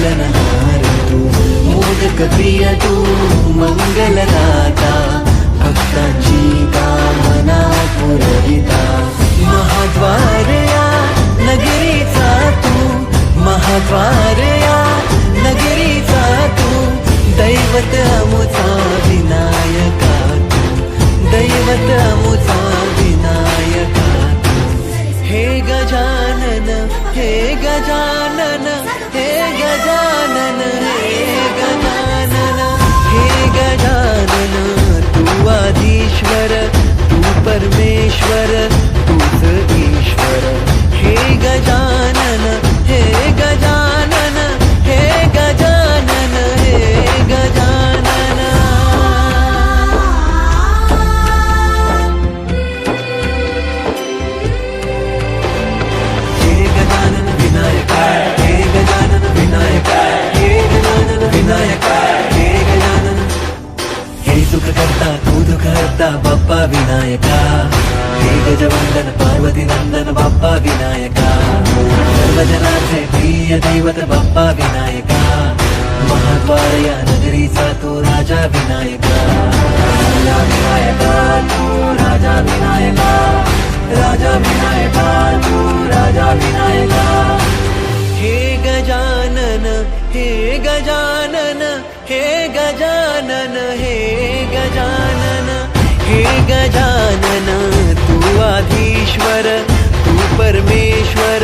पालनहार तू, मोदक प्रिय तू, मंगलदाता, भक्तांची कामना पुरविता. महाद्वार या नगरीचा तू, महाद्वार या नगरीचा तू, दैवत अमुचा विनायका तू, दैवत अमुचा विनायका तू. हे गजानन, हे गजानन, हे गजानन, हे गजानन, हे गजानन. तू आदिश्वर, तू परमेश्वर, तूच ईश्वर. हे गजानन, हे गजानन, हे गजानन, हे गजानन. हे गजानन विनायका, हे गजानन विनायका, हे गजानन विनायका, हे गजानन. हे सुख करता तू दुःख हरता बाप्पा विनायका. हे गजवंदन पार्वती नंदन बाप्पा विनायका. सर्वजनांचे प्रिय दैवत बाप्पा विनायका. महाद्वार या नगरीचा तो राजा विनायका. राजा विनायका तू राजा विनायका, राजा विनायका तू राजा विनायका. हे गजानन, हे गजानन, हे गजानन, हे गजानन, हे गजानन. तू आधीश्वर, तू परमेश्वर,